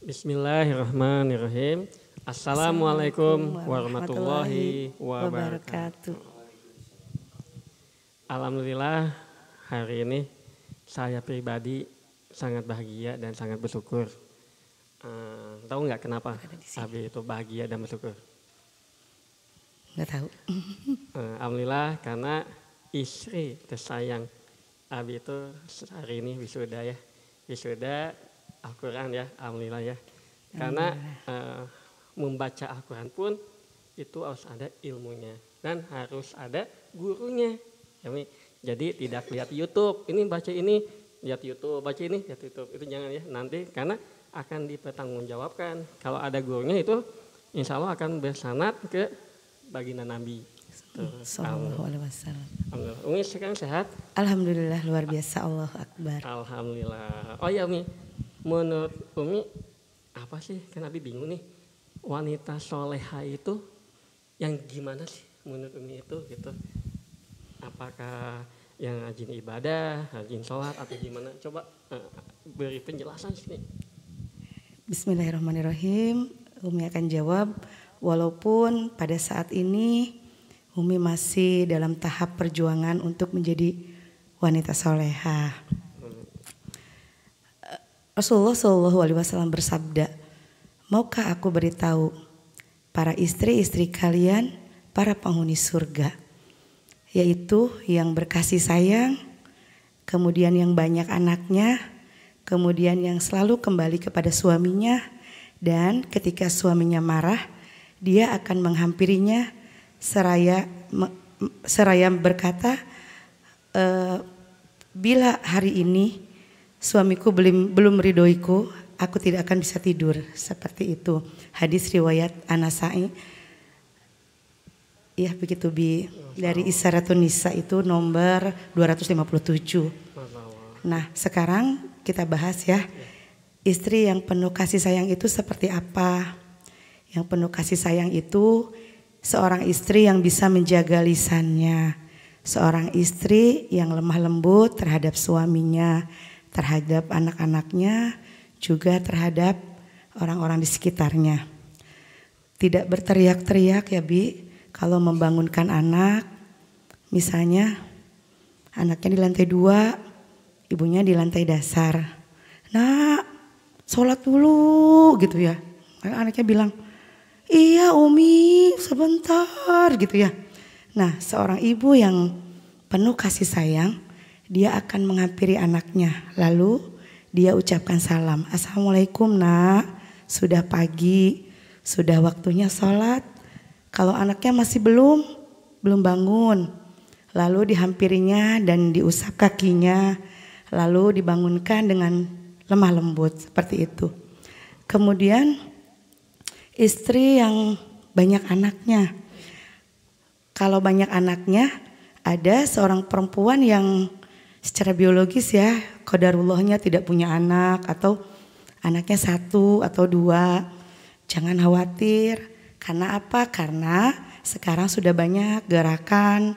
Bismillahirrahmanirrahim. Assalamualaikum warahmatullahi wabarakatuh. Alhamdulillah hari ini saya pribadi sangat bahagia dan sangat bersyukur. Tahu nggak kenapa Abi itu bahagia dan bersyukur? Nggak tahu. Alhamdulillah karena istri tersayang Abi itu hari ini wisuda ya. Wisuda Al-Quran ya, alhamdulillah ya. Karena membaca Al-Quran pun itu harus ada ilmunya dan harus ada gurunya. Jadi tidak lihat YouTube, ini baca ini, lihat YouTube, baca ini, lihat YouTube. Itu jangan ya, nanti karena akan dipertanggungjawabkan. Kalau ada gurunya itu insya Allah akan bersanad ke baginda Nabi. Sallallahu alaihi wasallam. Alhamdulillah. Umi sekarang sehat? Alhamdulillah luar biasa, Allah Akbar. Alhamdulillah. Oh ya Umi, menurut Umi apa sih, kan Abi bingung nih, wanita soleha itu yang gimana sih menurut Umi itu gitu? Apakah yang rajin ibadah, rajin sholat atau gimana? Coba beri penjelasan sini. Bismillahirrahmanirrahim. Umi akan jawab, walaupun pada saat ini Umi masih dalam tahap perjuangan untuk menjadi wanita soleha. Rasulullah Shallallahu Alaihi Wasallam bersabda, maukah aku beritahu para istri-istri kalian, para penghuni surga, yaitu yang berkasih sayang, kemudian yang banyak anaknya, kemudian yang selalu kembali kepada suaminya, dan ketika suaminya marah, dia akan menghampirinya seraya berkata, bila hari ini suamiku belum meridhoiku, aku tidak akan bisa tidur. Seperti itu. Hadis riwayat An-Nasa'i. Ya begitu Bi. Dari Isyaratun Nisa itu nomor 257. Nah sekarang kita bahas ya. Istri yang penuh kasih sayang itu seperti apa? Yang penuh kasih sayang itu seorang istri yang bisa menjaga lisannya. Seorang istri yang lemah lembut terhadap suaminya, terhadap anak-anaknya, juga terhadap orang-orang di sekitarnya. Tidak berteriak-teriak ya Bi, kalau membangunkan anak, misalnya anaknya di lantai 2, ibunya di lantai dasar. Nak, sholat dulu gitu ya. Anaknya bilang, iya Umi sebentar gitu ya. Nah seorang ibu yang penuh kasih sayang, dia akan menghampiri anaknya, lalu dia ucapkan salam. Assalamualaikum nak, sudah pagi, sudah waktunya sholat. Kalau anaknya masih belum bangun, lalu dihampirinya dan diusap kakinya, lalu dibangunkan dengan lemah lembut seperti itu. Kemudian istri yang banyak anaknya, kalau banyak anaknya ada seorang perempuan yang secara biologis ya, qadarullahnya tidak punya anak atau anaknya 1 atau 2. Jangan khawatir. Karena apa? Karena sekarang sudah banyak gerakan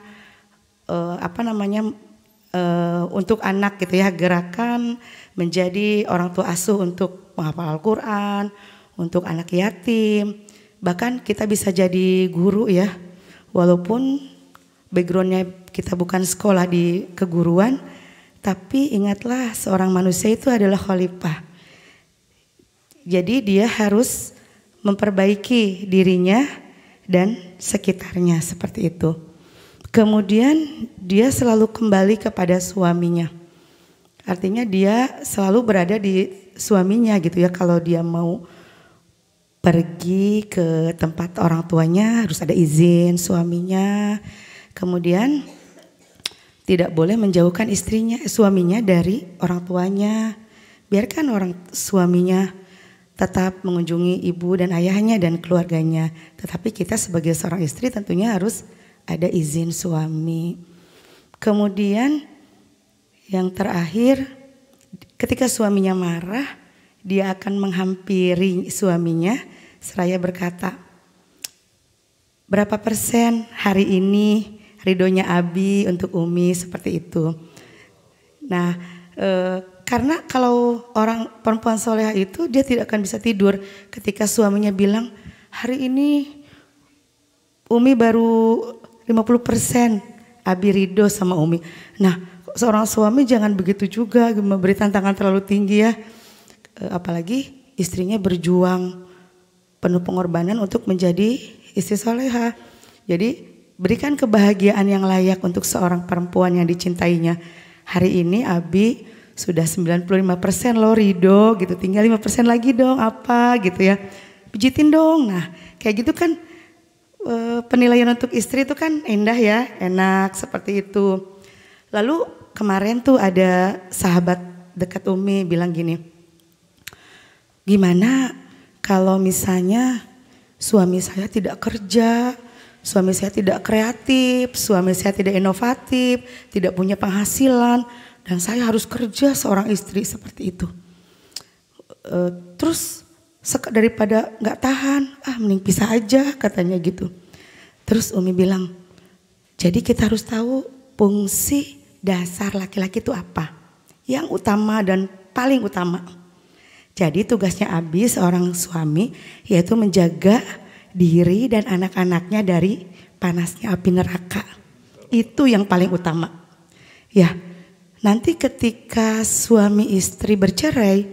untuk anak gitu ya, gerakan menjadi orang tua asuh untuk menghafal Al-Quran, untuk anak yatim. Bahkan kita bisa jadi guru ya, walaupun backgroundnya kita bukan sekolah di keguruan, tapi ingatlah seorang manusia itu adalah khalifah. Jadi dia harus memperbaiki dirinya dan sekitarnya seperti itu. Kemudian dia selalu kembali kepada suaminya. Artinya dia selalu berada di suaminya gitu ya. Kalau dia mau pergi ke tempat orang tuanya harus ada izin suaminya. Kemudian tidak boleh menjauhkan suaminya dari orang tuanya. Biarkan orang suaminya tetap mengunjungi ibu dan ayahnya dan keluarganya. Tetapi kita sebagai seorang istri tentunya harus ada izin suami. Kemudian yang terakhir, ketika suaminya marah, dia akan menghampiri suaminya seraya berkata, berapa persen hari ini ridhonya Abi untuk Umi, seperti itu. Nah Karena kalau orang perempuan soleha itu dia tidak akan bisa tidur ketika suaminya bilang, hari ini Umi baru 50%, Abi ridho sama Umi. Nah, seorang suami jangan begitu juga memberi tantangan terlalu tinggi ya. Apalagi istrinya berjuang penuh pengorbanan untuk menjadi istri soleha. Jadi berikan kebahagiaan yang layak untuk seorang perempuan yang dicintainya. Hari ini Abi sudah 95% lo ridho gitu, tinggal 5% lagi dong apa gitu ya. Pijitin dong. Nah kayak gitu kan penilaian untuk istri itu kan indah ya, enak seperti itu. Lalu kemarin tuh ada sahabat dekat Umi bilang gini, gimana kalau misalnya suami saya tidak kerja, suami saya tidak kreatif, suami saya tidak inovatif, tidak punya penghasilan, dan saya harus kerja seorang istri seperti itu. Terus daripada nggak tahan, mending pisah aja katanya gitu. Terus Umi bilang, jadi kita harus tahu fungsi dasar laki-laki itu apa, yang utama dan paling utama. Jadi tugasnya Abi seorang suami yaitu menjaga diri dan anak-anaknya dari panasnya api neraka. Itu yang paling utama. Ya, nanti ketika suami istri bercerai,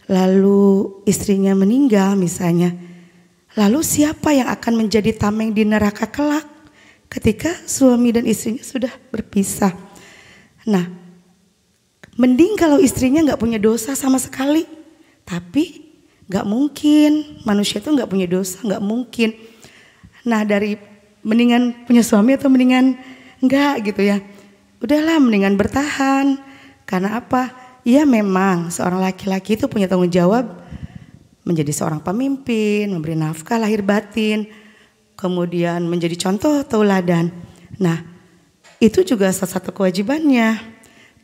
lalu istrinya meninggal misalnya, lalu siapa yang akan menjadi tameng di neraka kelak ketika suami dan istrinya sudah berpisah? Nah, mending kalau istrinya gak punya dosa sama sekali. Tapi gak mungkin, manusia itu gak punya dosa, gak mungkin. Nah dari mendingan punya suami atau mendingan enggak gitu ya. Udahlah mendingan bertahan. Karena apa? Ya memang seorang laki-laki itu punya tanggung jawab menjadi seorang pemimpin, memberi nafkah lahir batin, kemudian menjadi contoh tauladan. Nah itu juga salah satu kewajibannya.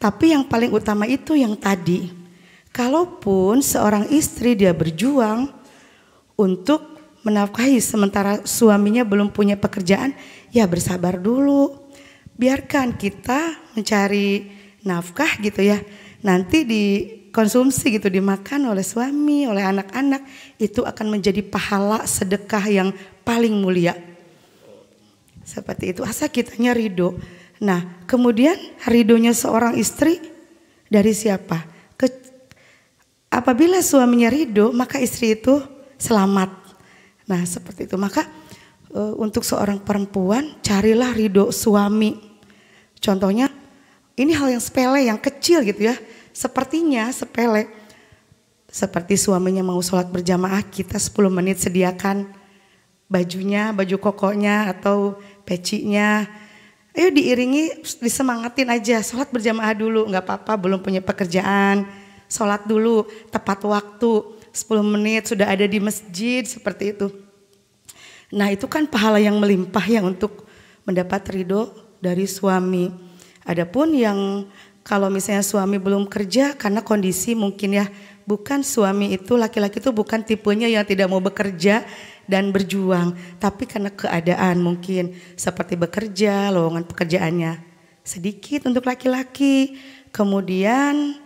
Tapi yang paling utama itu yang tadi. Kalaupun seorang istri dia berjuang untuk menafkahi sementara suaminya belum punya pekerjaan, ya bersabar dulu. Biarkan kita mencari nafkah gitu ya. Nanti dikonsumsi gitu, dimakan oleh suami, oleh anak-anak. Itu akan menjadi pahala sedekah yang paling mulia. Seperti itu, asal kitanya ridho. Nah kemudian ridhonya seorang istri dari siapa? Apabila suaminya ridho, maka istri itu selamat. Nah seperti itu, maka untuk seorang perempuan carilah ridho suami. Contohnya ini hal yang sepele, yang kecil gitu ya. Sepertinya sepele. Seperti suaminya mau sholat berjamaah, kita 10 menit sediakan bajunya, baju kokonya atau pecinya. Ayo diiringi, disemangatin aja, sholat berjamaah dulu, gak apa-apa belum punya pekerjaan. Sholat dulu tepat waktu 10 menit sudah ada di masjid seperti itu. Nah itu kan pahala yang melimpah ya untuk mendapat ridho dari suami. Adapun yang kalau misalnya suami belum kerja karena kondisi mungkin ya, bukan suami itu, laki-laki itu bukan tipenya yang tidak mau bekerja dan berjuang. Tapi karena keadaan mungkin seperti bekerja, lowongan pekerjaannya sedikit untuk laki-laki. Kemudian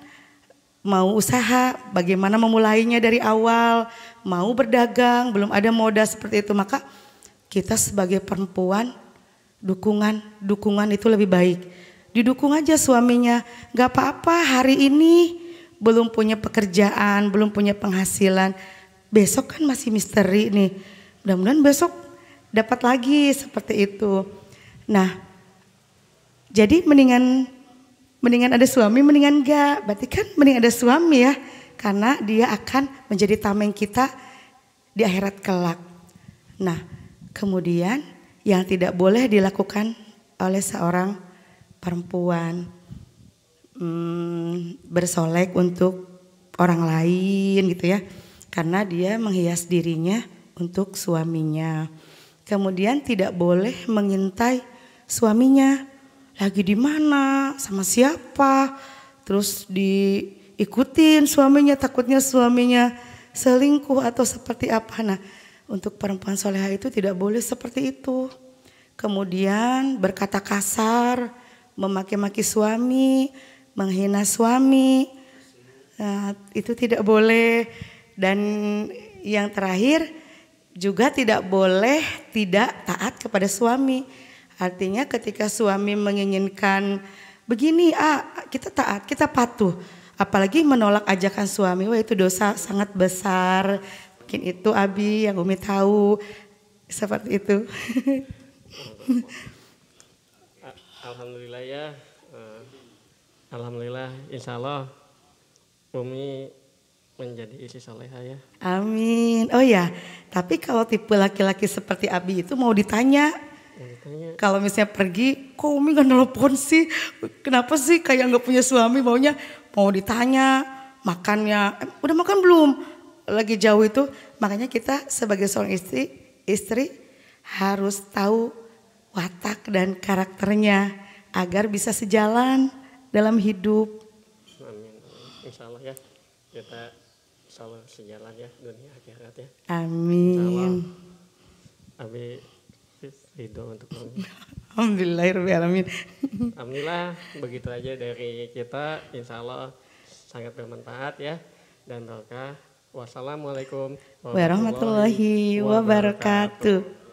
mau usaha, bagaimana memulainya dari awal, mau berdagang, belum ada modal seperti itu. Maka kita sebagai perempuan, dukungan itu lebih baik. Didukung aja suaminya, gak apa-apa hari ini belum punya pekerjaan, belum punya penghasilan. Besok kan masih misteri nih, mudah-mudahan besok dapat lagi seperti itu. Nah, jadi mendingan ada suami, mendingan enggak. Berarti kan mending ada suami ya. Karena dia akan menjadi tameng kita di akhirat kelak. Nah kemudian yang tidak boleh dilakukan oleh seorang perempuan. Bersolek untuk orang lain gitu ya. Karena dia menghias dirinya untuk suaminya. Kemudian tidak boleh mengintai suaminya. Lagi di mana, sama siapa, terus diikutin suaminya, takutnya suaminya selingkuh atau seperti apa. Nah untuk perempuan soleha itu tidak boleh seperti itu. Kemudian berkata kasar, memaki-maki suami, menghina suami, Itu tidak boleh. Dan yang terakhir juga tidak boleh tidak taat kepada suami. Artinya ketika suami menginginkan begini, kita taat, kita patuh. Apalagi menolak ajakan suami, wah itu dosa sangat besar. Mungkin itu Abi yang Umi tahu seperti itu. Alhamdulillah ya, alhamdulillah, insya Allah Umi menjadi istri soleha ya. Amin. Oh ya, tapi kalau tipe laki-laki seperti Abi itu mau ditanya. Kalau misalnya pergi, kok Umi gak nelpon sih? Kenapa sih kayak gak punya suami, maunya mau ditanya makannya, udah makan belum? Lagi jauh itu, makanya kita sebagai seorang istri harus tahu watak dan karakternya agar bisa sejalan dalam hidup. Amin. Insya Allah ya, kita selalu sejalan ya dunia akhirat ya. Amin. Abi ridho untuk kami. Alhamdulillahirrahmanirrahim. Alhamdulillah, begitu aja dari kita, insya Allah sangat bermanfaat ya dan berkah. Wassalamualaikum warahmatullahi wabarakatuh.